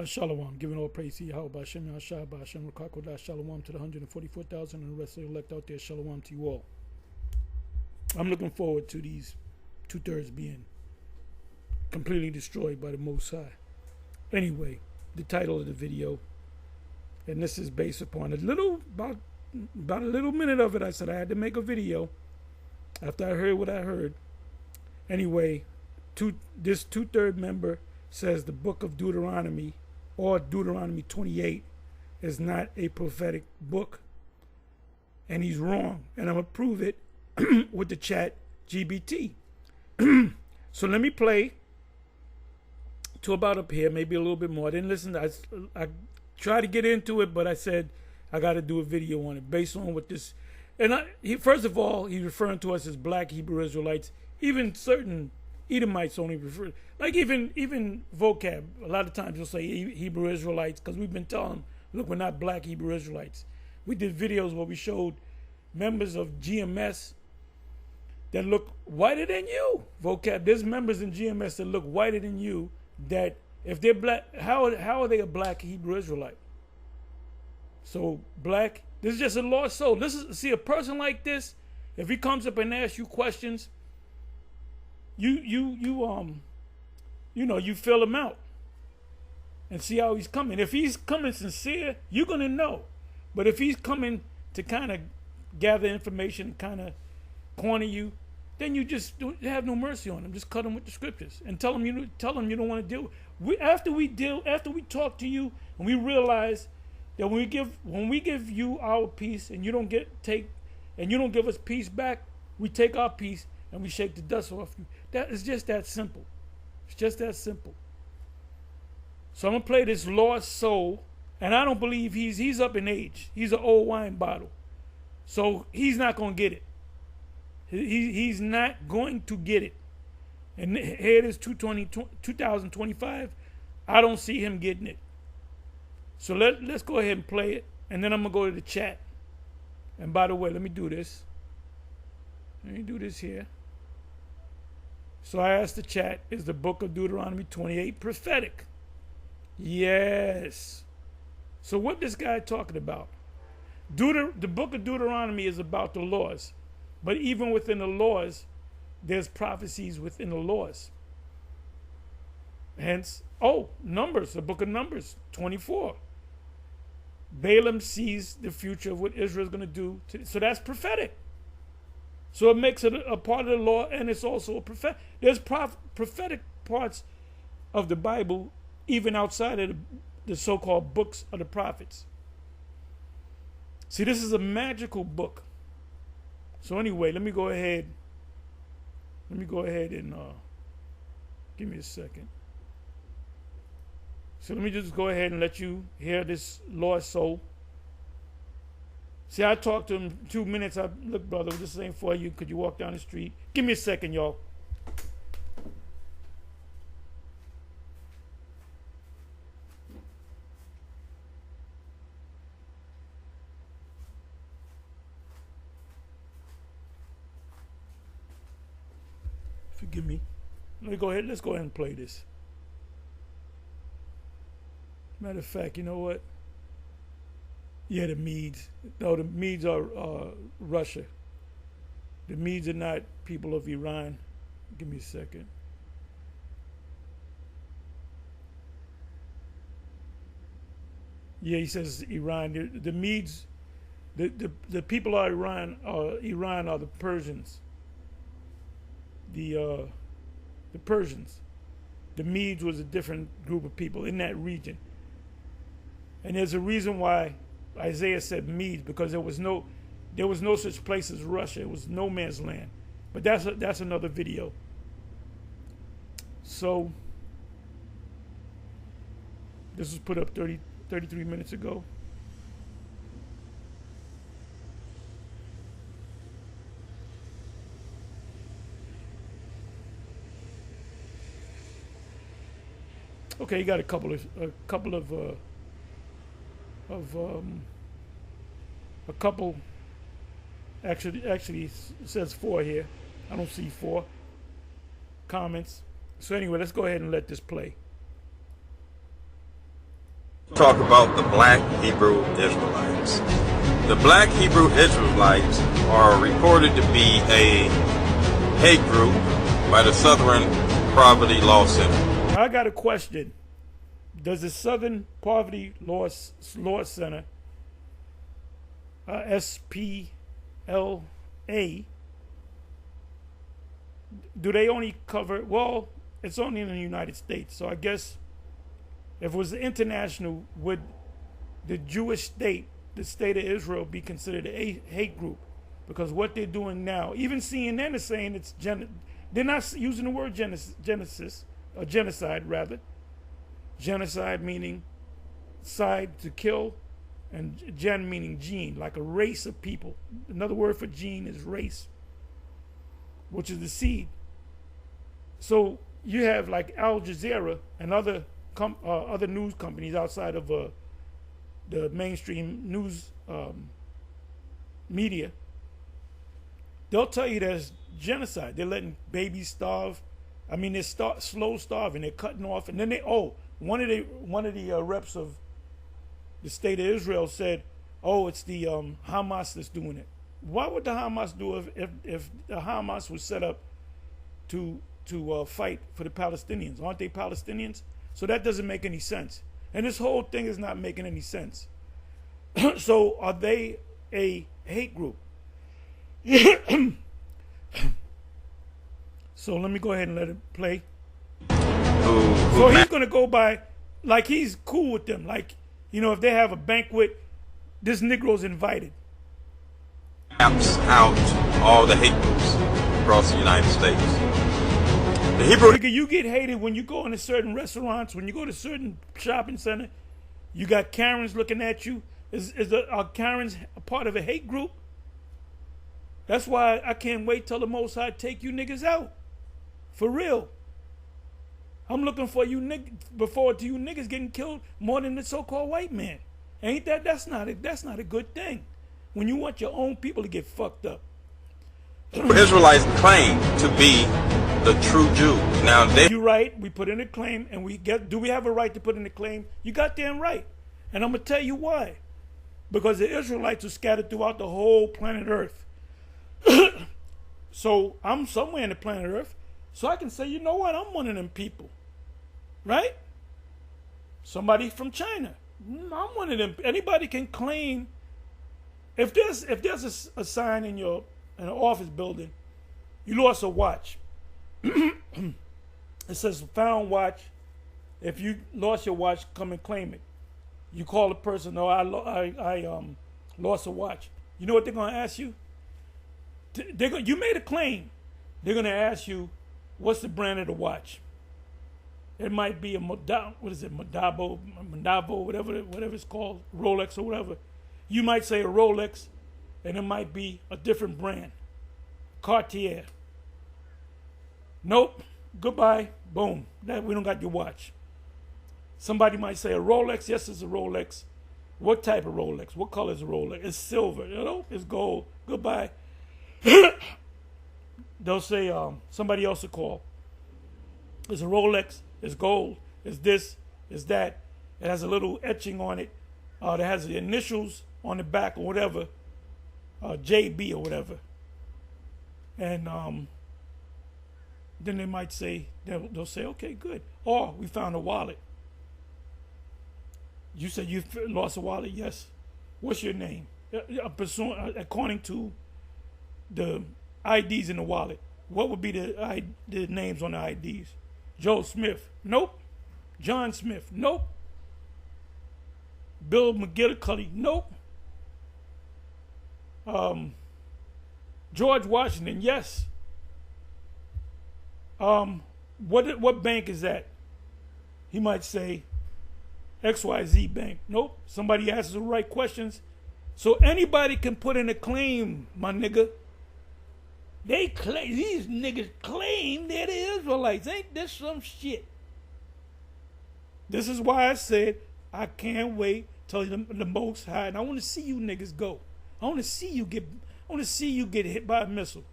Shalom, giving all praise to Yahweh, Hashem, Yahshua, Hashem, Rakakodah, Shalom to the 144,000 and the rest of the elect out there. Shalom to you all. I'm looking forward to these 2/3 being completely destroyed by the Most High. Anyway, the title of the video, and this is based upon about a little minute of it. I said I had to make a video after I heard what I heard. Anyway, this 2/3 member says the book of Deuteronomy, or Deuteronomy 28, is not a prophetic book. And he's wrong. And I'm going to prove it with the chat GBT. So let me play to about up here, maybe a little bit more. I didn't listen. I tried to get into it, but I said I got to do a video on it based on what this. And first of all, he's referring to us as black Hebrew Israelites. Even certain Edomites only refer, like even vocab. A lot of times you'll say Hebrew Israelites because we've been telling them, look, we're not black Hebrew Israelites. We did videos where we showed members of GMS that look whiter than you. Vocab. There's members in GMS that look whiter than you. That if they're black, how are they a black Hebrew Israelite? So black. This is just a lost soul. See a person like this. If he comes up and asks you questions, you fill him out and see how he's coming. If he's coming sincere, you're gonna know. But if he's coming to kind of gather information, kind of corner you, then you just don't have no mercy on him. Just cut him with the scriptures and tell him you don't want to deal. After we talk to you and we realize that when we give you our peace and you don't give us peace back, we take our peace and we shake the dust off you. That is just that simple. It's just that simple. So I'm gonna play this lost soul, and I don't believe he's up in age. He's an old wine bottle, so he's not gonna get it. He's not going to get it. And here it is, 2025. I don't see him getting it. So let's go ahead and play it, and then I'm gonna go to the chat. And by the way, let me do this. Let me do this here. So I asked the chat, is the book of Deuteronomy 28 prophetic? Yes. So what this guy talking about? The book of Deuteronomy is about the laws. But even within the laws, there's prophecies within the laws. Hence, Numbers, the book of Numbers, 24. Balaam sees the future of what Israel is going to do. So that's prophetic. So it makes it a part of the law, and it's also a prophetic. There's prophetic parts of the Bible, even outside of the so-called books of the prophets. See, this is a magical book. So anyway, let me go ahead and give me a second. So let me just go ahead and let you hear this lost soul. See, I talked to him 2 minutes. Look, brother, this ain't for you. Could you walk down the street? Give me a second, y'all. Forgive me. Let's go ahead and play this. Matter of fact, you know what? Yeah, the Medes. No, the Medes are Russia. The Medes are not people of Iran. Give me a second. Yeah, he says Iran. The Medes, the people of Iran are the Persians. The Persians. The Medes was a different group of people in that region. And there's a reason why Isaiah said Medes, because there was no such place as Russia. It was no man's land. But that's another video. So this was put up 33 minutes ago. Okay, you got a couple actually it says 4 here. I don't see 4 comments. So anyway, let's go ahead and let this play. Talk about the black Hebrew Israelites. The black Hebrew Israelites are reported to be a hate group by the Southern Poverty Law Center. I got a question. Does the Southern Poverty Law Center, SPLA, do they only cover, well, it's only in the United States, so I guess if it was international, would the Jewish state, the state of Israel, be considered a hate group? Because what they're doing now, even CNN is saying it's they're not using the word genocide, rather. Genocide meaning side, to kill, and gen meaning gene, like a race of people. Another word for gene is race, which is the seed. So you have like Al Jazeera and other news companies outside of the mainstream news media. They'll tell you there's genocide. They're letting babies starve. I mean, they're slow starving. They're cutting off, and then one of the reps of the state of Israel said, "Oh, it's the Hamas that's doing it." Why would the Hamas do it if the Hamas was set up to fight for the Palestinians? Aren't they Palestinians? So that doesn't make any sense. And this whole thing is not making any sense. So are they a hate group? So let me go ahead and let it play. So he's going to go by, like he's cool with them. Like, you know, if they have a banquet, this Negro's invited. Maps out all the hate groups across the United States. The Hebrew. You get hated when you go into certain restaurants, when you go to certain shopping center. You got Karens looking at you. Are Karens a part of a hate group? That's why I can't wait till the Most High take you niggas out. For real. I'm looking for you before to you niggas getting killed more than the so-called white man. Ain't that? That's not a good thing. When you want your own people to get fucked up. Israelites claim to be the true Jews. Now you're right. We put in a claim, and do we have a right to put in a claim? You got damn right. And I'm gonna tell you why. Because the Israelites are scattered throughout the whole planet Earth. So I'm somewhere in the planet Earth. So I can say, you know what? I'm one of them people. Right? Somebody from China. I'm one of them. Anybody can claim. If there's a sign in an office building, you lost a watch. It says found watch. If you lost your watch, come and claim it. You call the person, no, I lost a watch. You know what they're gonna ask you? You made a claim. They're gonna ask you, what's the brand of the watch? It might be a Modabo, whatever it's called, Rolex or whatever. You might say a Rolex, and it might be a different brand, Cartier. Nope. Goodbye. Boom. We don't got your watch. Somebody might say a Rolex. Yes, it's a Rolex. What type of Rolex? What color is a Rolex? It's silver. You know, it's gold. Goodbye. They'll say somebody else will call. It's a Rolex. It's gold. It's this. It's that. It has a little etching on it. That has the initials on the back or whatever. JB or whatever. And then they might say, they'll say, okay, good. Or we found a wallet. You said you lost a wallet? Yes. What's your name? According to the IDs in the wallet, what would be the names on the IDs? Joe Smith? Nope. John Smith? Nope. Bill McGillicuddy? Nope. George Washington? Yes. What bank is that? He might say XYZ bank. Nope. Somebody asks the right questions. So anybody can put in a claim, my nigga. These niggas claim they're the Israelites. Ain't this some shit? This is why I said I can't wait till the Most High, and I want to see you niggas go. I want to see you get hit by a missile.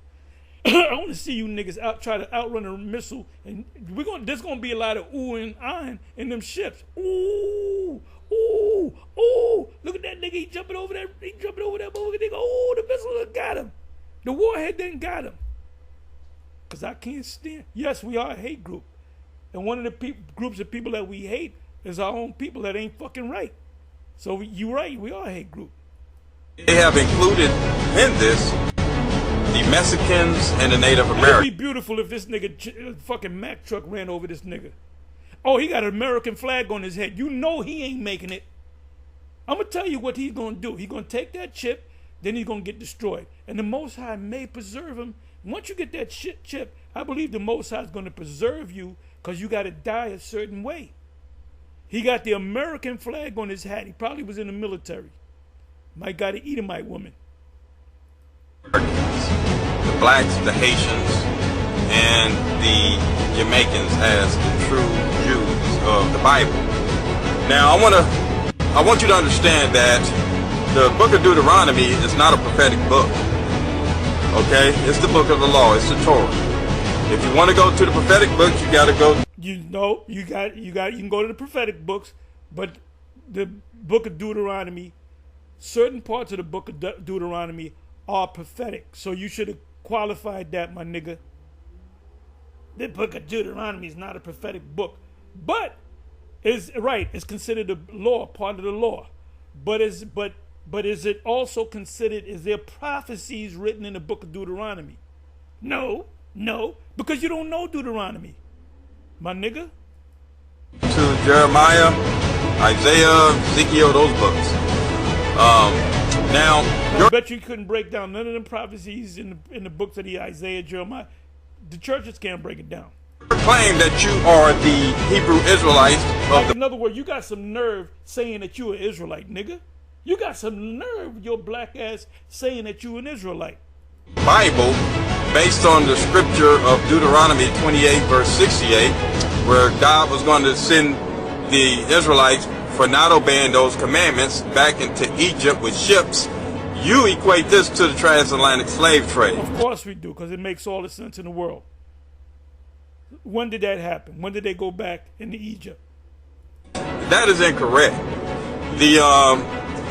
I want to see you niggas try to outrun a missile, and there's gonna be a lot of ooh and ahhing in them ships. Ooh, ooh. that nigga, he jumping over that motherfucker. They go, oh, the missile done got him. The warhead didn't got him. Because I can't stand. Yes, we are a hate group. And one of the groups of people that we hate is our own people that ain't fucking right. So you're right, we are a hate group. They have included in this the Mexicans and the Native Americans. It'd be beautiful if this nigga fucking Mack truck ran over this nigga. Oh, he got an American flag on his head. You know he ain't making it. I'm going to tell you what he's going to do. He's going to take that chip, then he's going to get destroyed. And the Most High may preserve him. Once you get that chip, I believe the Most High is going to preserve you because you got to die a certain way. He got the American flag on his hat. He probably was in the military. Might got an Edomite woman. The blacks, the Haitians, and the Jamaicans as the true Jews of the Bible. Now, I want you to understand that the book of Deuteronomy is not a prophetic book. Okay? It's the book of the law. It's the Torah. If you want to go to the prophetic books, you got to go. You can go to the prophetic books, but the book of Deuteronomy, certain parts of the book of Deuteronomy are prophetic. So you should have qualified that, my nigga. The book of Deuteronomy is not a prophetic book. But it's considered a law, part of the law. But is it also considered, is there prophecies written in the book of Deuteronomy? No, because you don't know Deuteronomy, my nigga. To Jeremiah, Isaiah, Ezekiel, those books. Now, I bet you couldn't break down none of them prophecies in the books of the Isaiah, Jeremiah. The churches can't break it down. Claim that you are the Hebrew Israelites. In other words, you got some nerve saying that you an Israelite, nigga. You got some nerve, your black ass, saying that you an Israelite. Bible, based on the scripture of Deuteronomy 28, verse 68, where God was going to send the Israelites for not obeying those commandments back into Egypt with ships. You equate this to the transatlantic slave trade. Of course we do, because it makes all the sense in the world. When did that happen? When did they go back into Egypt? That is incorrect.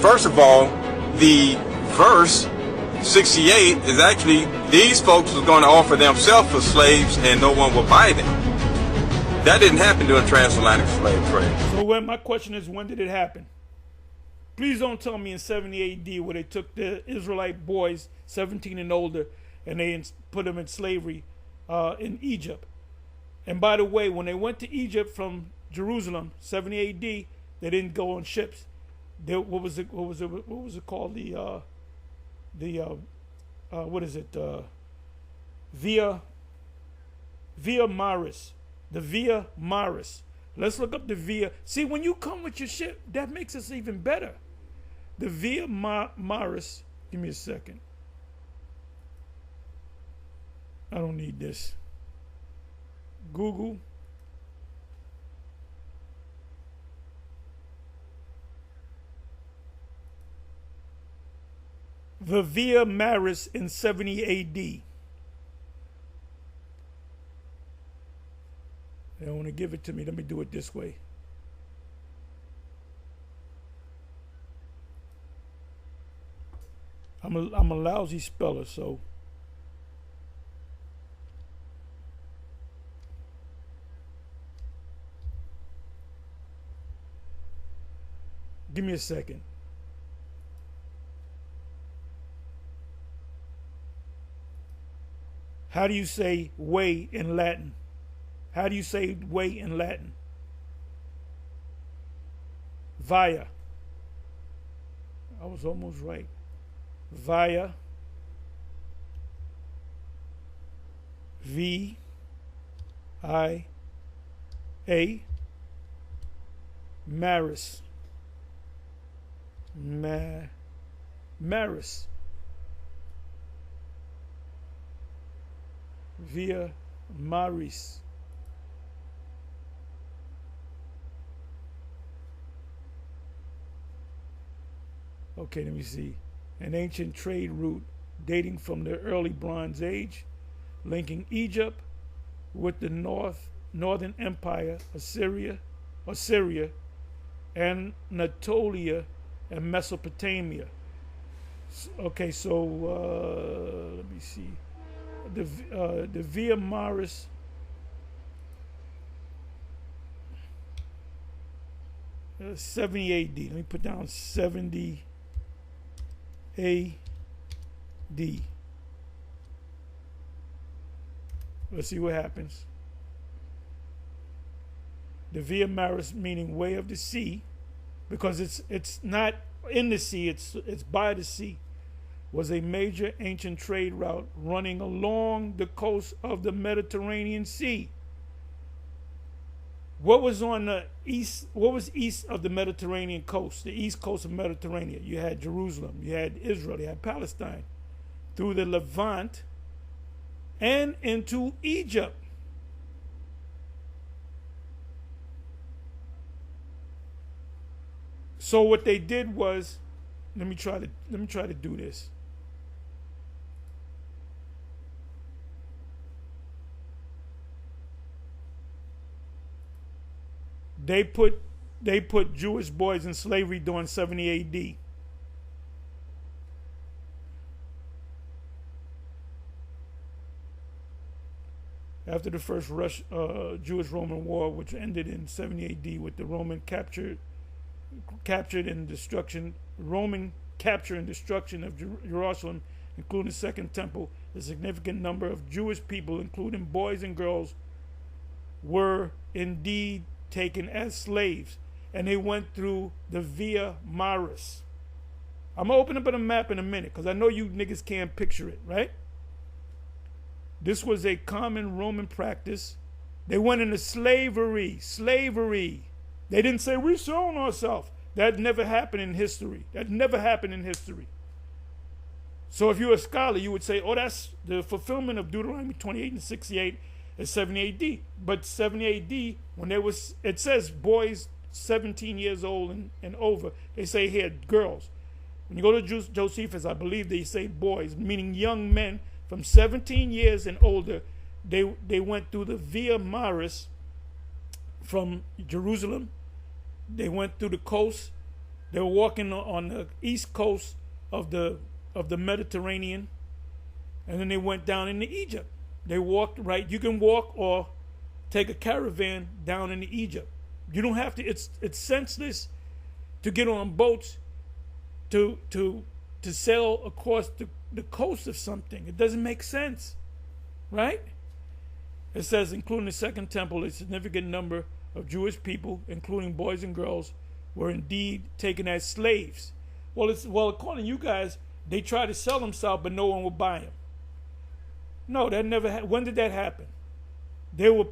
First of all, the verse 68 is actually, these folks was going to offer themselves as slaves and no one will buy them. That didn't happen during transatlantic slave trade. So my question is, when did it happen? Please don't tell me in 70 AD where they took the Israelite boys, 17 and older, and they put them in slavery in Egypt. And by the way, when they went to Egypt from Jerusalem, 70 AD, they didn't go on ships. What was it called? Via Maris. The Via Maris. Let's look up the Via. See, when you come with your ship, that makes us even better. The Via Maris. Give me a second. I don't need this. Google. The Via Maris in 70 AD. They don't want to give it to me. Let me do it this way. I'm a lousy speller, so. Give me a second. How do you say way in Latin? How do you say way in Latin? Via. I was almost right. Via. V-I-A. Maris. Maris. Via Maris. Okay, let me see. An ancient trade route dating from the early Bronze Age, linking Egypt with the northern empire, Assyria, Anatolia, and Mesopotamia. Okay, so let me see. The Via Maris. 70 AD. Let me put down 70 AD. Let's see what happens. The Via Maris, meaning way of the sea, because it's not in the sea, it's by the sea, was a major ancient trade route running along the coast of the Mediterranean Sea. What was on the east? What was east of the Mediterranean coast? The east coast of Mediterranean. You had Jerusalem, you had Israel, you had Palestine, through the Levant, and into Egypt. So what they did was, let me try to do this. They put Jewish boys in slavery during 70 AD. After the first Jewish-Roman War, which ended in 70 AD with the Roman capture and destruction of Jerusalem, including the Second Temple, a significant number of Jewish people, including boys and girls, were indeed taken as slaves, and they went through the Via Maris. I'm gonna open up a map in a minute because I know you niggas can't picture it, right? This was a common Roman practice. They went into slavery. They didn't say we're selling ourselves. That never happened in history. So if you're a scholar, you would say, oh, that's the fulfillment of Deuteronomy 28 and 68 at 70 AD. But 70 AD, when it says boys 17 years old and over. They say here girls. When you go to Josephus, I believe they say boys, meaning young men from 17 years and older. They went through the Via Maris from Jerusalem. They went through the coast. They were walking on the east coast of the Mediterranean, and then they went down into Egypt. They walked, right? You can walk or take a caravan down into Egypt. You don't have to. It's senseless to get on boats to sail across the coast of something. It doesn't make sense, right? It says, including the Second Temple, a significant number of Jewish people, including boys and girls, were indeed taken as slaves. Well, according to you guys, they tried to sell themselves, but no one would buy them. No, that never happened. When did that happen? They were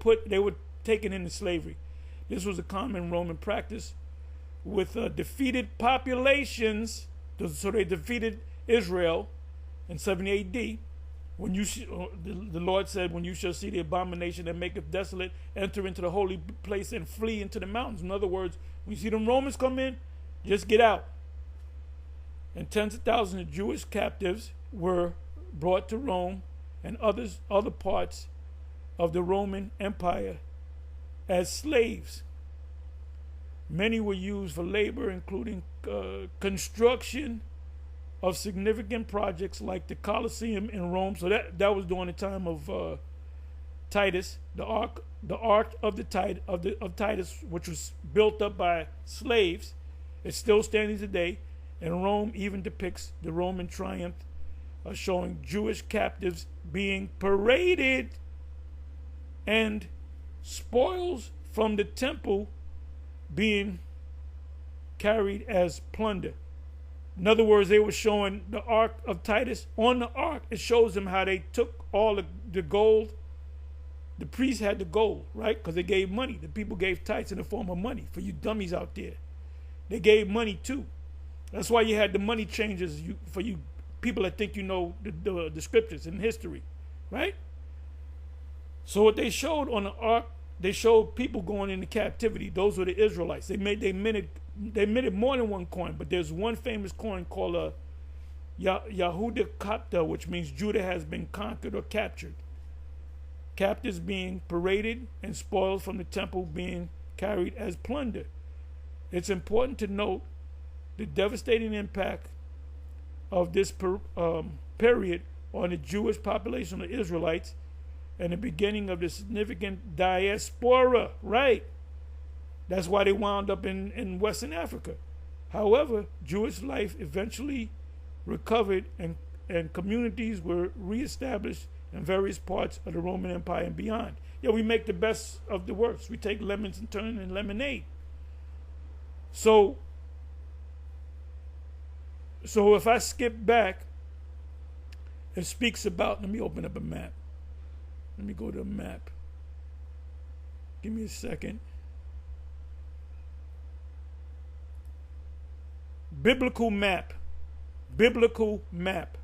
taken into slavery. This was a common Roman practice with defeated populations. So they defeated Israel in 70 AD. When the Lord said, when you shall see the abomination that maketh desolate, enter into the holy place and flee into the mountains. In other words, when you see the Romans come in, just get out. And tens of thousands of Jewish captives were brought to Rome and other parts of the Roman Empire as slaves. Many were used for labor, including construction of significant projects like the Colosseum in Rome. So that was during the time of Titus, the Ark of Titus, which was built up by slaves. It's still standing today, and Rome even depicts the Roman triumph, showing Jewish captives being paraded and spoils from the temple being carried as plunder. In other words, they were showing the Ark of Titus. On the Ark, it shows them how they took all the gold. The priests had the gold, right? Because they gave money. The people gave tithes in the form of money. For you dummies out there, they gave money too. That's why you had the money changers for you people that think you know the scriptures and history, right? So what they showed on the Ark, they showed people going into captivity. Those were the Israelites. They minted more than one coin, but there's one famous coin called a Yahuda Kapta, which means Judah has been conquered or captured. Captives being paraded and spoils from the temple being carried as plunder. It's important to note the devastating impact of this period on the Jewish population of Israelites and the beginning of the significant diaspora, right? That's why they wound up in Western Africa. However, Jewish life eventually recovered and communities were reestablished in various parts of the Roman Empire and beyond. Yeah, we make the best of the worst. We take lemons and turn them into lemonade. So if I skip back, it speaks about, let me open up a map. Let me go to a map. Give me a second. Biblical map. Biblical map.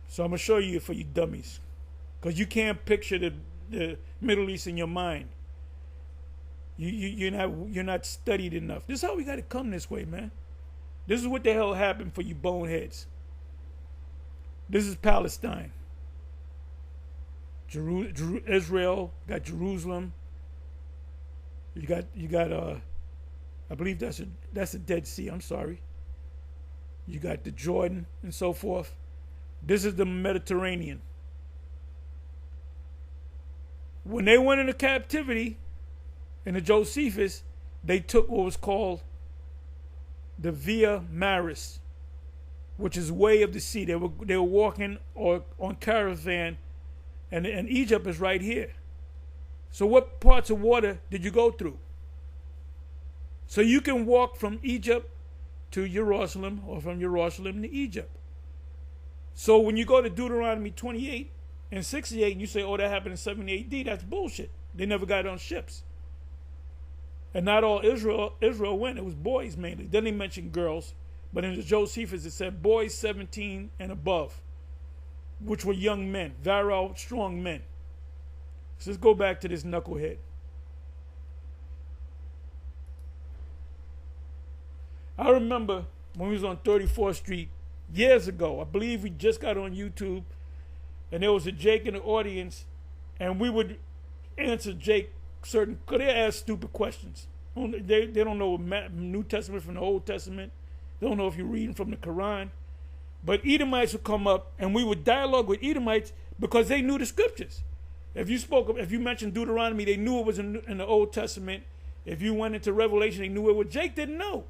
So I'm going to show you for you dummies. Because you can't picture the Middle East in your mind. You're not studied enough. This is how we got to come this way, man. This is what the hell happened for you boneheads. This is Palestine. Israel got Jerusalem. You got I believe that's a Dead Sea. I'm sorry. You got the Jordan and so forth. This is the Mediterranean. When they went into captivity in the Josephus, they took what was called the Via Maris, which is way of the sea. They were walking on caravan, and Egypt is right here. So what parts of water did you go through? So you can walk from Egypt to Jerusalem or from Jerusalem to Egypt. So when you go to Deuteronomy 28 and 68 and you say, oh, that happened in 70 AD, that's bullshit. They never got on ships. And not all Israel went. It was boys mainly. Then they mentioned girls. But in the Josephus, it said boys 17 and above, which were young men, virile, strong men. So let's go back to this knucklehead. I remember when we was on 34th Street years ago. I believe we just got on YouTube, and there was a Jake in the audience, and we would answer Jake certain, because they ask stupid questions. They don't know New Testament from the Old Testament. They don't know if you're reading from the Quran. But Edomites would come up, and we would dialogue with Edomites because they knew the scriptures. If you mentioned Deuteronomy, they knew it was in the Old Testament. If you went into Revelation, they knew it was. Jake didn't know.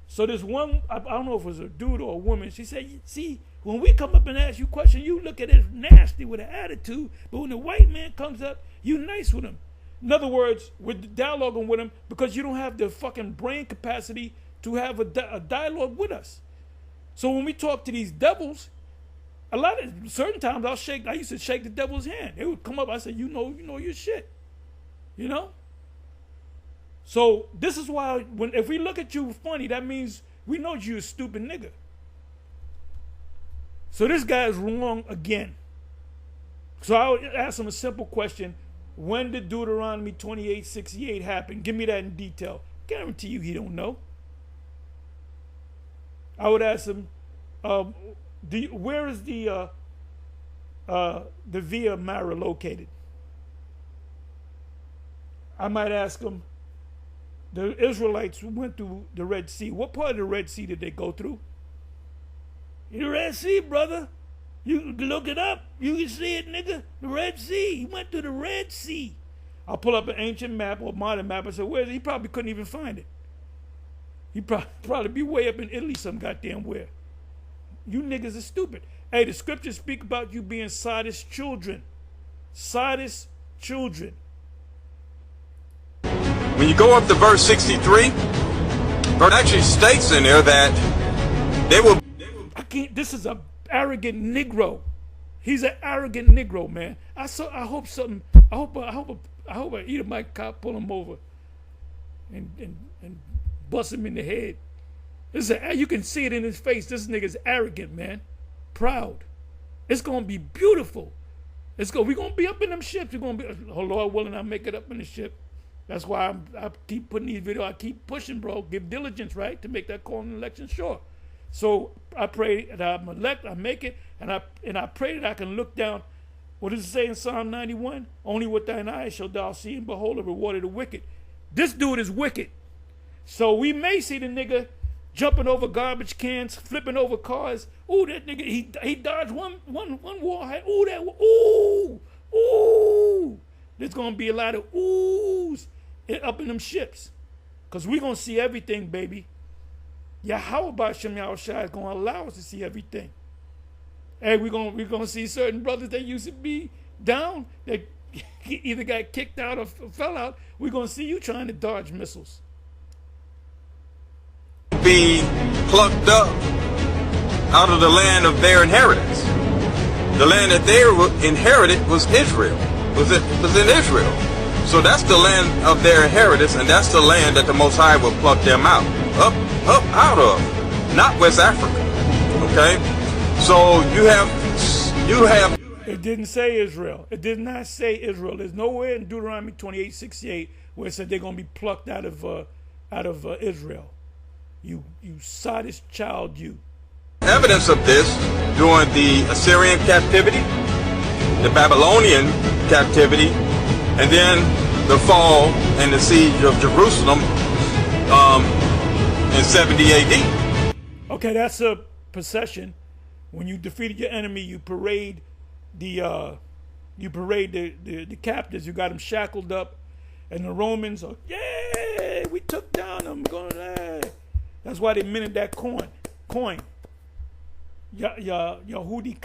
So this one, I don't know if it was a dude or a woman, she said, see, when we come up and ask you questions, you look at it nasty with an attitude, but when the white man comes up, you nice with him. In other words, we're dialoguing with him because you don't have the fucking brain capacity to have a dialogue with us. So when we talk to these devils, certain times I used to shake the devil's hand. They would come up, I said, you know your shit. You know? So this is why if we look at you funny, that means we know you're a stupid nigga. So this guy is wrong again. So I'll ask him a simple question. When did Deuteronomy 28:68 happen? Give me that in detail. Guarantee you he don't know. I would ask him, where is the Via Mara located? I might ask him, the Israelites who went through the Red Sea, what part of the Red Sea did they go through? The Red Sea, brother. You can look it up. You can see it, nigga. The Red Sea. He went through the Red Sea. I'll pull up an ancient map or modern map and say, where is it? He probably couldn't even find it. He'd probably be way up in Italy some goddamn where. You niggas are stupid. Hey, the scriptures speak about you being Sodom's children. Sodom's children. When you go up to verse 63, it actually states in there that they will. This is a arrogant Negro. He's an arrogant Negro, man. I hope an Edomite cop pull him over and bust him in the head. You can see it in his face. This nigga's arrogant, man. Proud. It's gonna be beautiful. We're gonna be up in them ships. We're gonna be, oh Lord willing, I'll make it up in the ship. That's why I keep putting these videos. I keep pushing, bro. Give diligence, right, to make that call in the election sure. So I pray that I'm elect, I make it, and I pray that I can look down. What does it say in Psalm 91? Only with thine eyes shall thou see and behold the reward of the wicked. This dude is wicked. So we may see the nigga jumping over garbage cans, flipping over cars. Ooh, that nigga, he dodged one wall. Ooh, ooh. There's gonna be a lot of oohs up in them ships. Cause we gonna see everything, baby. Yahweh Shem Yahushua is gonna allow us to see everything. Hey, we're gonna see certain brothers that used to be down that either got kicked out or fell out. We're gonna see you trying to dodge missiles. Be plucked up out of the land of their inheritance. The land that they inherited was Israel. Was in Israel. So that's the land of their inheritance, and that's the land that the Most High will pluck them out out of, not West Africa. Okay, so you have. It didn't say Israel. It did not say Israel. There's nowhere in Deuteronomy 28:68 where it said they're gonna be plucked out of Israel. You sodist child, you. Evidence of this during the Assyrian captivity, the Babylonian captivity, and then the fall and the siege of Jerusalem in 70 AD. Okay, that's a procession. When you defeated your enemy, you parade the captives. You got them shackled up, and the Romans are, yay, we took down them. That's why they minted that coin. Yahudi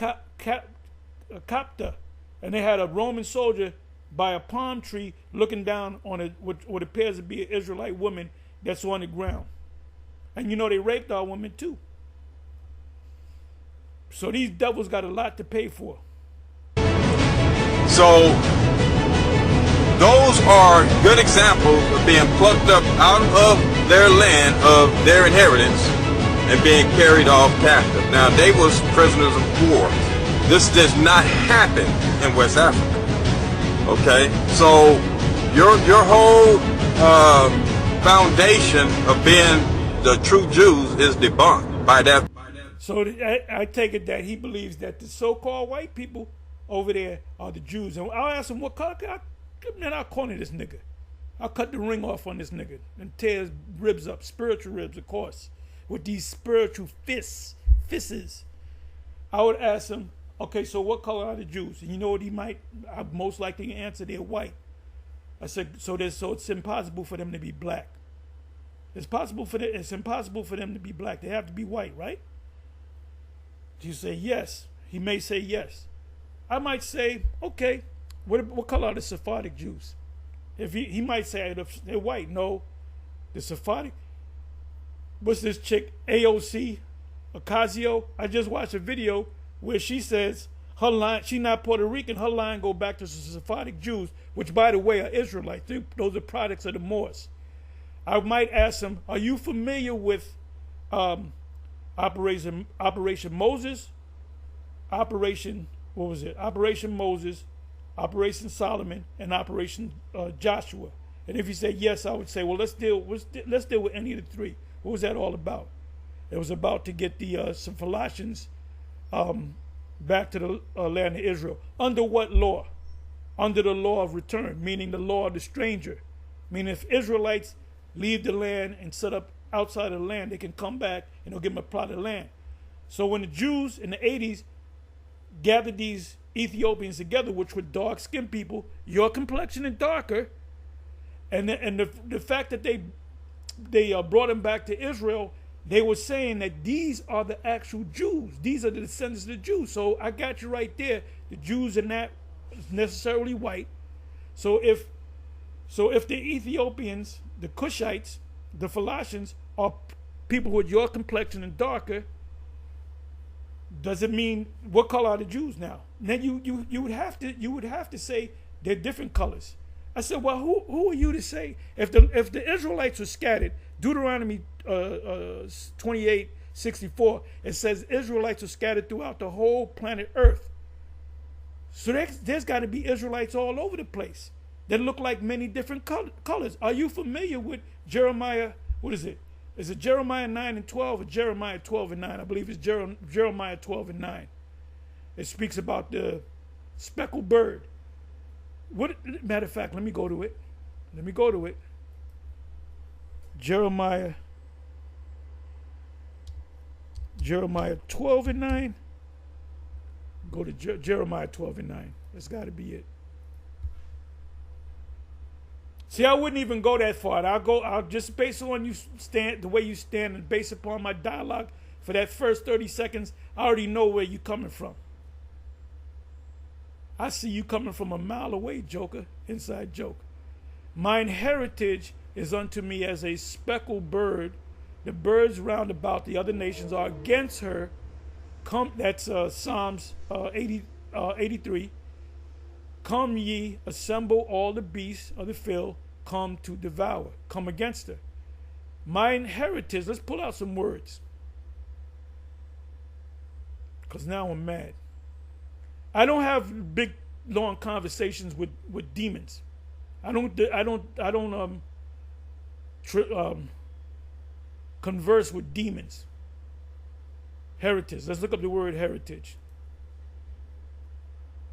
Kapta. And they had a Roman soldier by a palm tree looking down on what appears to be an Israelite woman that's on the ground. And you know they raped our women too. So these devils got a lot to pay for. So those are good examples of being plucked up out of their land, of their inheritance, and being carried off captive. Now they was prisoners of war. This does not happen in West Africa. Okay, so your whole foundation of being the true Jews is debunked by that. So I take it that he believes that the so-called white people over there are the Jews. And I'll ask him what color. I'll corner this nigga. I'll cut the ring off on this nigga and tear his ribs up, spiritual ribs, of course, with these spiritual fists. I would ask him, okay, so what color are the Jews? And you know what he might most likely answer? They're white. I said, so it's impossible for them to be black. It's impossible for them to be black. They have to be white, right? You say yes. He may say yes. I might say, okay, what color are the Sephardic Jews? If he might say they're white. No, the Sephardic. What's this chick, AOC Ocasio? I just watched a video where she says her line, she's not Puerto Rican, her line go back to the Sephardic Jews, which by the way are Israelites. Those are products of the Moors. I might ask them, are you familiar with Operation Moses, Operation Moses, Operation Solomon, and Operation Joshua? And if you say yes, I would say, well, let's deal with any of the three. What was that all about? It was about to get the Philistines back to the land of Israel. Under what law? Under the law of return, meaning the law of the stranger. Meaning if Israelites leave the land and set up outside of the land, they can come back and they'll give them a plot of land. So when the Jews in the 80s gathered these Ethiopians together, which were dark-skinned people, your complexion is darker, and the fact that they brought them back to Israel, they were saying that these are the actual Jews. These are the descendants of the Jews. So I got you right there. The Jews are not necessarily white. So if the Ethiopians, the Cushites, the Philistines are people with your complexion and darker, does it mean what color are the Jews now? Then you would have to say they're different colors. I said, well, who are you to say if the Israelites were scattered? Deuteronomy 28:64, it says Israelites are scattered throughout the whole planet Earth. So there's got to be Israelites all over the place that look like many different colors. Are you familiar with Jeremiah? What is it? Is it Jeremiah 9:12 or Jeremiah 12:9? I believe it's Jeremiah 12:9. It speaks about the speckled bird. Matter of fact, let me go to it. Jeremiah 12 and 9. Go to Jeremiah 12 and 9. That's got to be it. See, I wouldn't even go that far. I'll just based on you stand, the way you stand, and based upon my dialogue for that first 30 seconds, I already know where you're coming from. I see you coming from a mile away, Joker. Inside joke. Mine heritage is unto me as a speckled bird. The birds round about the other nations are against her. That's Psalms 83. Come ye, assemble all the beasts of the field, come to devour. Come against her. Mine heritage, let's pull out some words. Because now I'm mad. I don't have big, long conversations with demons. I don't converse with demons. Heritage. Let's look up the word heritage.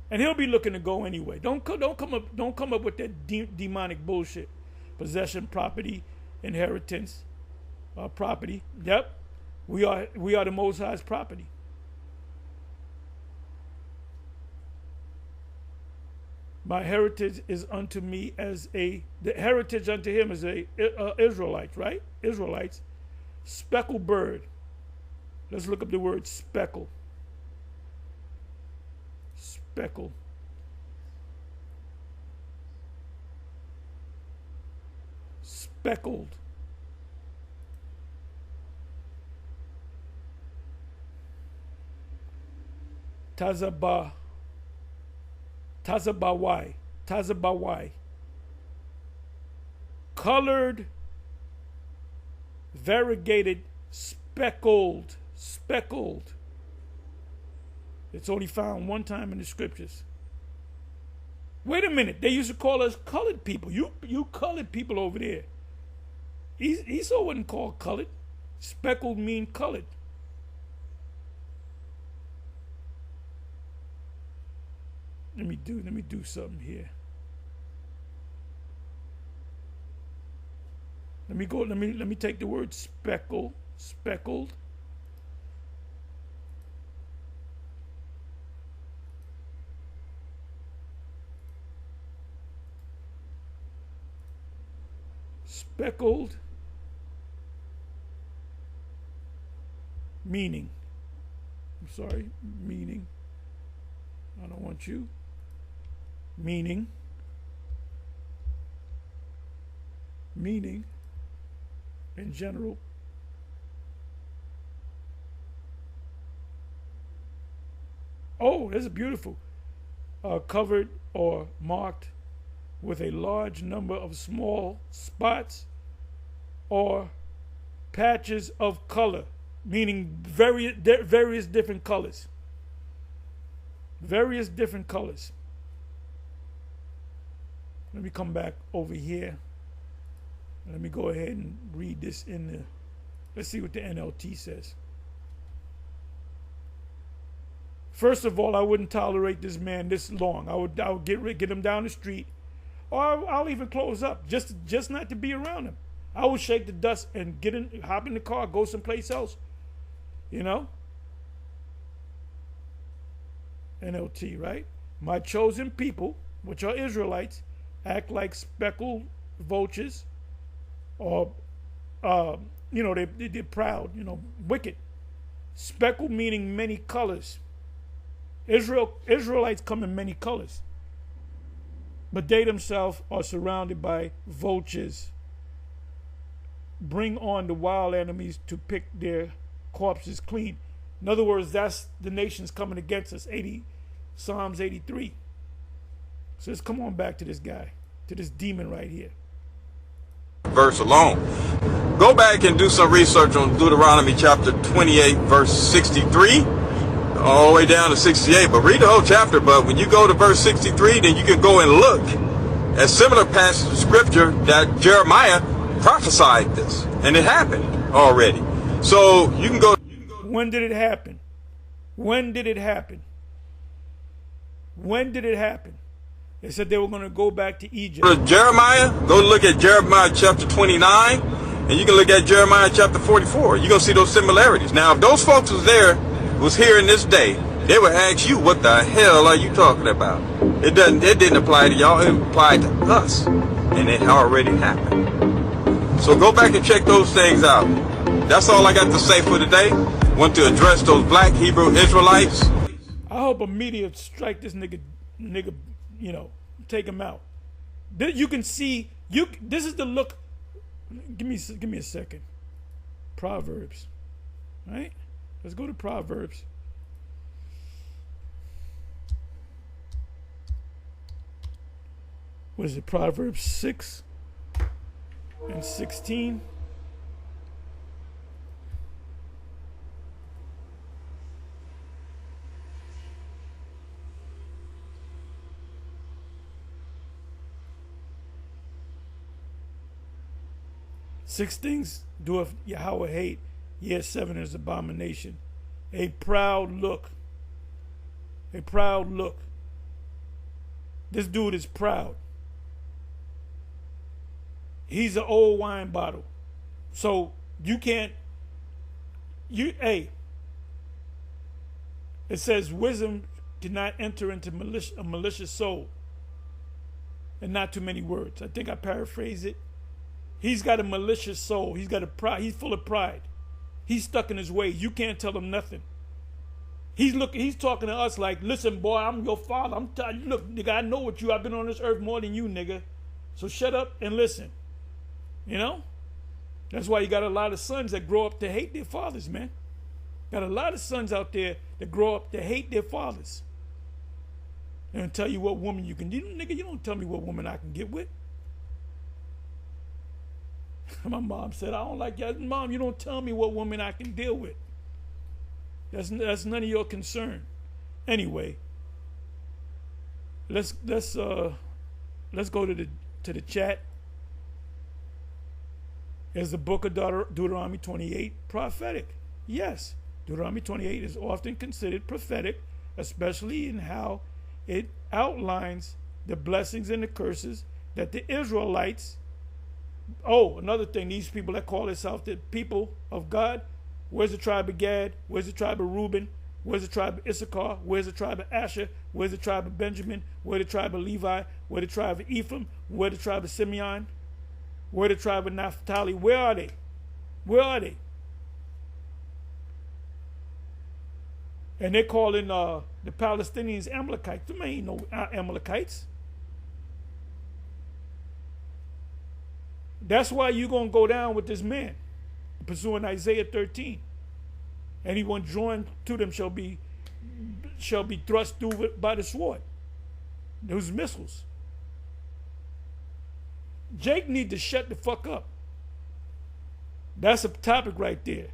And he'll be looking to go anyway. Don't come up with that demonic bullshit. Possession, property, inheritance, property. Yep, we are the Most High's property. My heritage is unto me as the heritage unto him is Israelites, right? Israelites. Speckled bird. Let's look up the word speckle. Speckle. Speckled. Tazabawai. Colored, variegated, speckled. It's only found one time in the scriptures. Wait a minute. They used to call us colored people. You colored people over there. Esau wasn't called colored. Speckled mean colored. Let me do something here. Let me take the word speckled. Speckled. Meaning. I'm sorry, meaning. I don't want you. Meaning in general. Oh, that's beautiful. Covered or marked with a large number of small spots or patches of color, meaning various different colors. Various different colors. Let me come back over here. Let me go ahead and read this in the, let's see what the NLT says. First of all, I wouldn't tolerate this man this long. I would get him down the street, or I'll even close up just not to be around him. I would shake the dust and hop in the car, go someplace else. You know? NLT, right? My chosen people, which are Israelites, act like speckled vultures, or they're proud, wicked. Speckled meaning many colors. Israelites come in many colors, but they themselves are surrounded by vultures. Bring on the wild enemies to pick their corpses clean. In other words, that's the nations coming against us. Psalms 83. So let's come on back to this guy, to this demon right here. Verse alone. Go back and do some research on Deuteronomy chapter 28, verse 63, all the way down to 68. But read the whole chapter. But when you go to verse 63, then you can go and look at similar passages of scripture that Jeremiah prophesied this, and it happened already. So you can go. When did it happen? When did it happen? When did it happen? They said they were going to go back to Egypt. Jeremiah, go look at Jeremiah chapter 29 And you can look at Jeremiah chapter 44. You're going to see those similarities. Now, if those folks was here in this day, they would ask you, what the hell are you talking about? It didn't apply to y'all. It applied to us. And it already happened. So go back and check those things out. That's all I got to say for today. Want to address those black Hebrew Israelites. I hope a media strike this nigga, you know, take him out. You can see, this is the look. Give me a second. Proverbs, right? Let's go to Proverbs. What is it? Proverbs 6 and 16. Six things doeth Yahweh hate, yet seven is abomination. A proud look. A proud look. This dude is proud. He's an old wine bottle. So you can't, it says wisdom cannot enter into a malicious soul. And not too many words. I think I paraphrase it. He's got a malicious soul. He's got a pride. He's full of pride. He's stuck in his ways. You can't tell him nothing. He's talking to us like, listen, boy, I'm your father. Look, nigga, I know what you. I've been on this earth more than you, nigga. So shut up and listen. You know? That's why you got a lot of sons that grow up to hate their fathers, man. Got a lot of sons out there that grow up to hate their fathers. And tell you what woman you can do. Nigga, you don't tell me what woman I can get with. My mom said, I don't like y'all. Mom, you don't tell me what woman I can deal with. That's none of your concern. Anyway, let's go to the chat. Is the book of Deuteronomy 28 prophetic? Yes. Deuteronomy 28 is often considered prophetic, especially in how it outlines the blessings and the curses that the Israelites. Oh, another thing, these people that call themselves the people of God, where's the tribe of Gad? Where's the tribe of Reuben? Where's the tribe of Issachar? Where's the tribe of Asher? Where's the tribe of Benjamin? Where's the tribe of Levi? Where's the tribe of Ephraim? Where's the tribe of Simeon? Where's the tribe of Naphtali? Where are they? Where are they? And they're calling the Palestinians Amalekites. There ain't no Amalekites. That's why you're going to go down with this man, pursuing Isaiah 13. Anyone joined to them shall be thrust through by the sword. Those missiles. Jake need to shut the fuck up. That's a topic right there.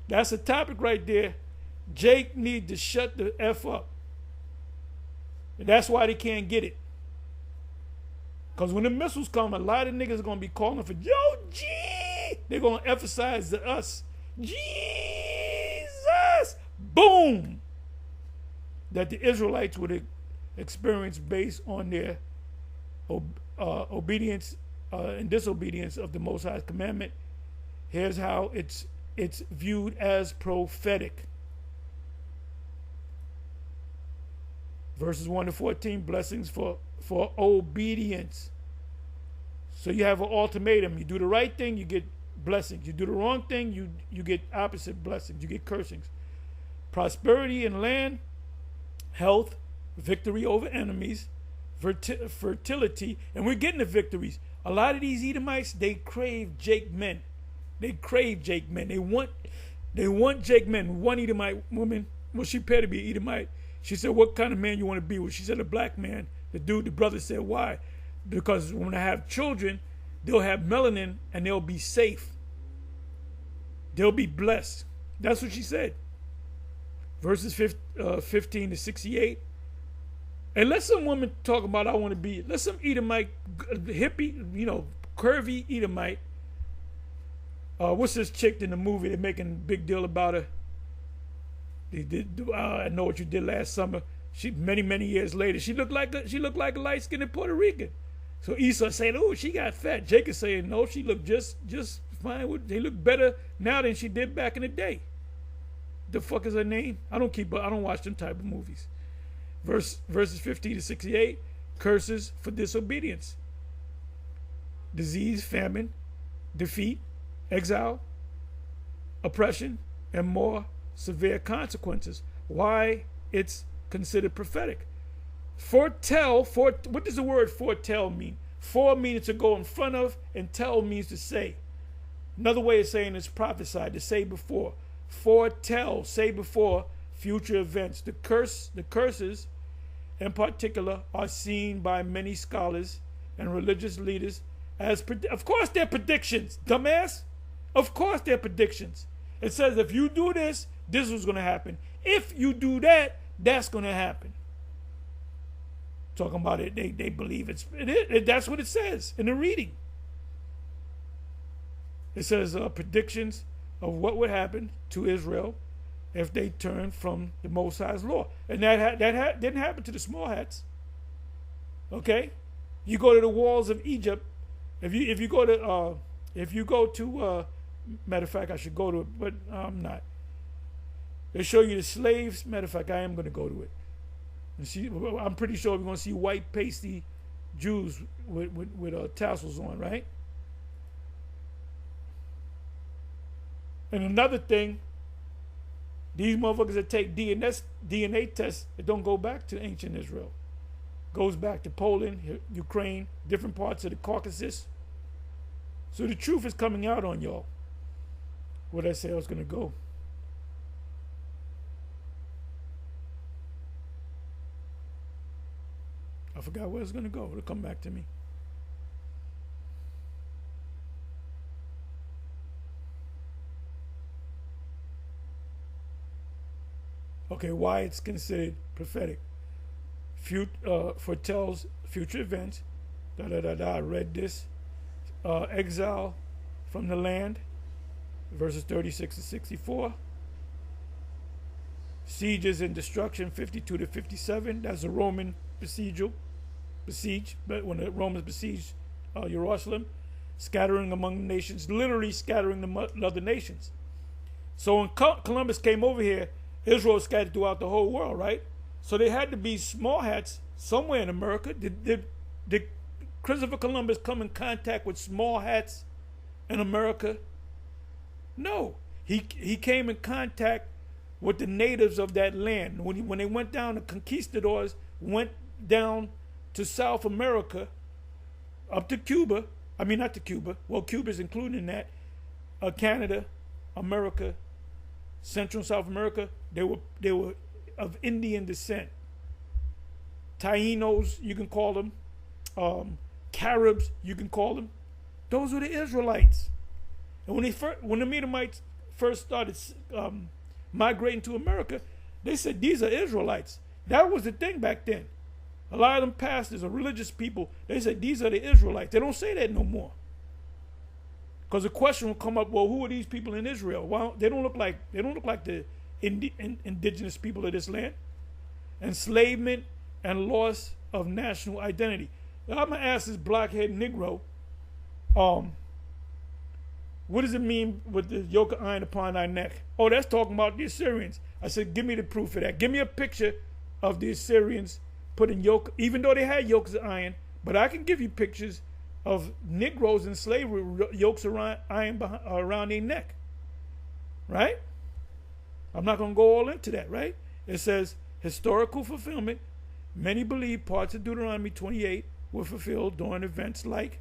That's a topic right there. Jake need to shut the F up. And that's why they can't get it. Because when the missiles come, a lot of niggas are going to be calling for, yo, G! They're going to emphasize to us, Jesus! Boom! That the Israelites would experience based on their obedience and disobedience of the Most High's commandment. Here's how it's viewed as prophetic. Verses 1 to 14, blessings for obedience. So you have an ultimatum. You do the right thing, you get blessings. You do the wrong thing, you get opposite blessings. You get cursings. Prosperity in land, health, victory over enemies, fertility, and we're getting the victories. A lot of these Edomites, they crave Jake men. They crave Jake men. They want Jake men. One Edomite woman, well, she appeared to be Edomite. She said, what kind of man you want to be with? She said, a black man. The brother said, why? Because when I have children, they'll have melanin and they'll be safe. They'll be blessed. That's what she said. Verses 15 to 68. And let some woman talk about, I want to be, let some Edomite, hippie, curvy Edomite. What's this chick in the movie? They're making a big deal about her. I know what you did last summer. She many years later, she looked like a light-skinned Puerto Rican. So Esau saying, "Oh, she got fat." Jacob saying, "No, she looked just fine. They look better now than she did back in the day. The fuck is her name? I don't watch them type of movies. Verses 50 to 68, curses for disobedience. Disease, famine, defeat, exile, oppression, and more severe consequences. Why it's considered prophetic. Foretell, what does the word foretell mean? For means to go in front of, and tell means to say. Another way of saying is prophesy, to say before. Foretell, say before future events. The curses in particular are seen by many scholars and religious leaders as, of course they're predictions, dumbass. Of course they're predictions. It says if you do this, this is going to happen. If you do that, that's going to happen. Talking about it, they believe that's what it says in the reading. It says predictions of what would happen to Israel if they turned from the Most High's law, and that didn't happen to the small hats. Okay, you go to the walls of Egypt. If you go to matter of fact, I should go to it, but I'm not. They show you the slaves. Matter of fact, I am going to go to it. And see, I'm pretty sure we're going to see white pasty Jews with tassels on, right? And another thing, these motherfuckers that take DNA tests, it don't go back to ancient Israel. It goes back to Poland, Ukraine, different parts of the Caucasus. So the truth is coming out on y'all. Where did I say I was going to go? I forgot where it's going to go. It'll come back to me. Okay, why it's considered prophetic. Foretells future events. I read this. Exile from the land, verses 36 to 64. Sieges and destruction, 52 to 57. That's a Roman besiege, but when the Romans besieged Jerusalem, scattering among the nations, literally scattering the other nations. So when Columbus came over here, Israel scattered throughout the whole world, right? So there had to be small hats somewhere in America. Did Christopher Columbus come in contact with small hats in America? No. He came in contact with the natives of that land. When they went down, the conquistadors went down to South America, up to Cuba. I mean, not to Cuba. Well, Cuba's included in that. Canada, America, Central and South America. They were of Indian descent. Tainos, you can call them. Caribs, you can call them. Those were the Israelites. And when the Edomites first started migrating to America, they said these are Israelites. That was the thing back then. A lot of them pastors or religious people, they said these are the Israelites. They don't say that no more. Because the question will come up, well, who are these people in Israel? Well, they don't look like the indigenous people of this land. Enslavement and loss of national identity. Now, I'm gonna ask this blockhead Negro, what does it mean with the yoke of iron upon thy neck? Oh, that's talking about the Assyrians. I said, give me the proof of that. Give me a picture of the Assyrians putting yoke, even though they had yokes of iron, but I can give you pictures of Negroes in slavery, yokes around iron around their neck. Right? I'm not going to go all into that, right? It says, historical fulfillment. Many believe parts of Deuteronomy 28 were fulfilled during events like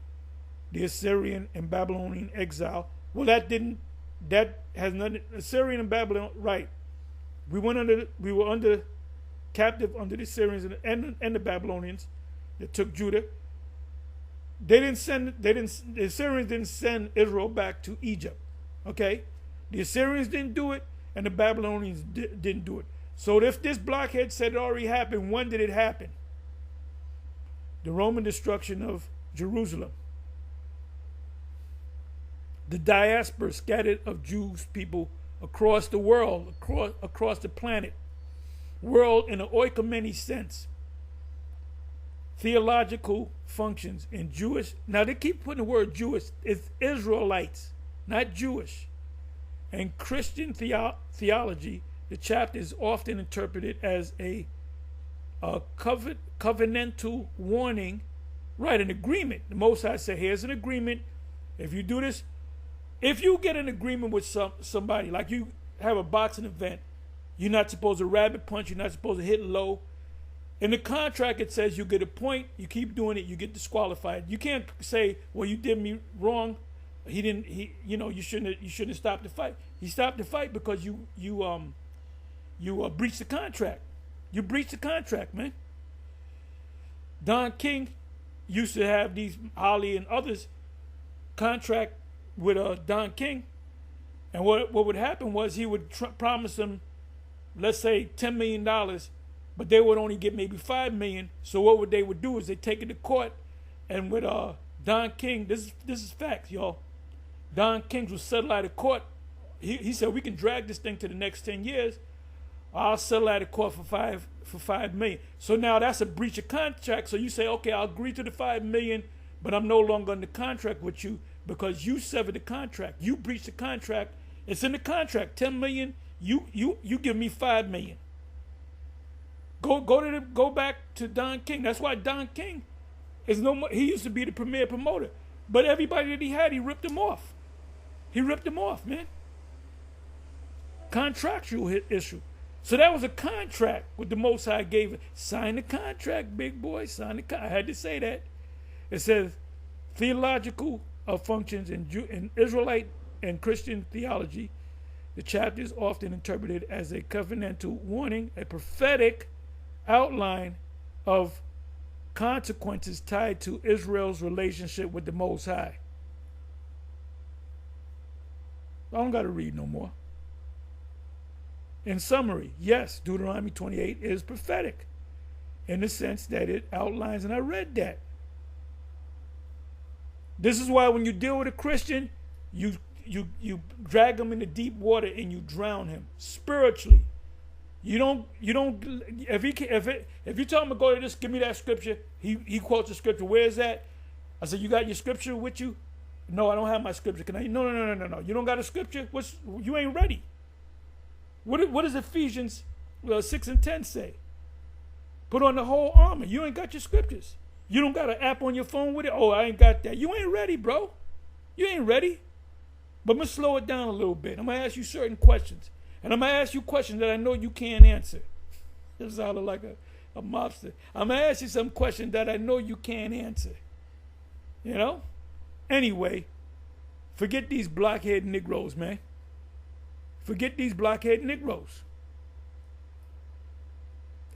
the Assyrian and Babylonian exile. Well, that has nothing, Assyrian and Babylon, right. We were under captive under the Assyrians and the Babylonians that took Judah. The Assyrians didn't send Israel back to Egypt. Okay? The Assyrians didn't do it, and the Babylonians didn't do it. So if this blockhead said it already happened, when did it happen? The Roman destruction of Jerusalem. The diaspora scattered of Jews people across the world, across the planet. World in an oikoumene sense. Theological functions in Jewish. Now they keep putting the word Jewish. It's Israelites. not Jewish. In Christian theology, the chapter is often interpreted as a covenantal warning, right? An agreement. The Most High said, here's an agreement. If you do this, if you get an agreement with somebody, like you have a boxing event, you're not supposed to rabbit punch, you're not supposed to hit low. In the contract, it says you get a point, you keep doing it, you get disqualified. You can't say, well, you did me wrong. You shouldn't have stopped the fight. He stopped the fight because you breached the contract. You breached the contract, man. Don King used to have these, Holly and others, contract with Don King. And what would happen was he would promise them, let's say $10 million, but they would only get maybe $5 million. So what they would do is they take it to court, and with Don King, this is facts, y'all. Don King was settled out of court. He said, we can drag this thing to the next 10 years. I'll settle out of court for $5 million. So now that's a breach of contract. So you say, okay, I'll agree to the $5 million, but I'm no longer under contract with you because you severed the contract. You breached the contract. It's in the contract. $10 million. You give me $5 million. Go back to Don King. That's why Don King is no more. He used to be the premier promoter, but everybody that he had, he ripped him off. He ripped him off, man. Contractual issue. So that was a contract with the Most High gave it. Sign the contract, big boy. Sign the contract. I had to say that. It says theological functions in Israelite and Christian theology. The chapter is often interpreted as a covenantal warning, a prophetic outline of consequences tied to Israel's relationship with the Most High. I don't got to read no more. In summary, yes, Deuteronomy 28 is prophetic in the sense that it outlines, and I read that. This is why when you deal with a Christian, you drag him into deep water and you drown him spiritually. You don't. If you tell him to go to this, give me that scripture. He quotes the scripture. Where is that? I said, you got your scripture with you? No, I don't have my scripture. Can I? No. You don't got a scripture? You ain't ready. What does Ephesians 6 and 10 say? Put on the whole armor. You ain't got your scriptures. You don't got an app on your phone with it? Oh, I ain't got that. You ain't ready, bro. You ain't ready. But I'm going to slow it down a little bit. I'm going to ask you certain questions. And I'm going to ask you questions that I know you can't answer. This sounded like a mobster. I'm going to ask you some questions that I know you can't answer. You know? Anyway, forget these blockhead Negroes, man. Forget these blockhead Negroes.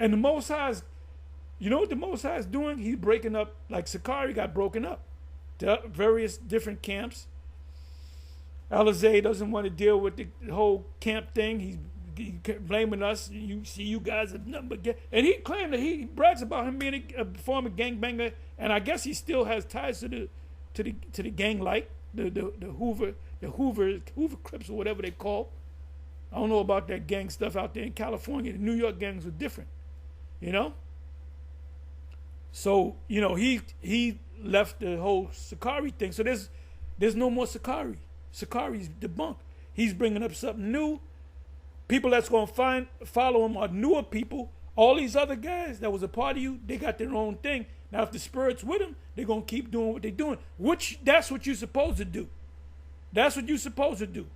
And the Most High's, you know what the Most High is doing? He's breaking up, like Sakari got broken up to various different camps. Alizé doesn't want to deal with the whole camp thing. He's blaming us. You see, you guys have nothing but and he claimed that he brags about him being a former gangbanger, and I guess he still has ties to the gang, like the Hoover Crips or whatever they call. I don't know about that gang stuff out there in California. The New York gangs were different, you know. So he left the whole Sakari thing. So there's no more Sakari. Sakari's debunked. He's bringing up something new. People that's going to follow him are newer people. All these other guys that was a part of you, they got their own thing. Now, if the Spirit's with them, they're going to keep doing what they're doing. That's what you're supposed to do. That's what you're supposed to do.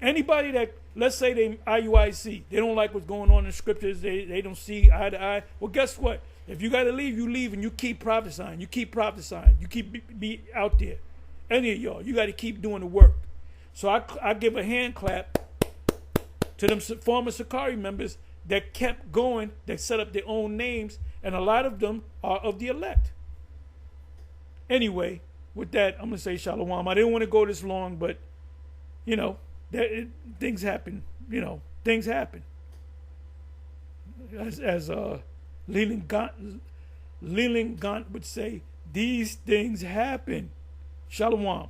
Anybody that, let's say they IUIC, they don't like what's going on in the scriptures, they don't see eye to eye. Well, guess what? If you got to leave, you leave, and you keep prophesying. You keep prophesying. You keep be out there. Any of y'all, you got to keep doing the work. So I give a hand clap to them former Sakari members that kept going, that set up their own names, and a lot of them are of the elect. Anyway, with that, I'm going to say shalom. I didn't want to go this long, but, things happen. Things happen. As Leland Gaunt would say, these things happen. Shalom.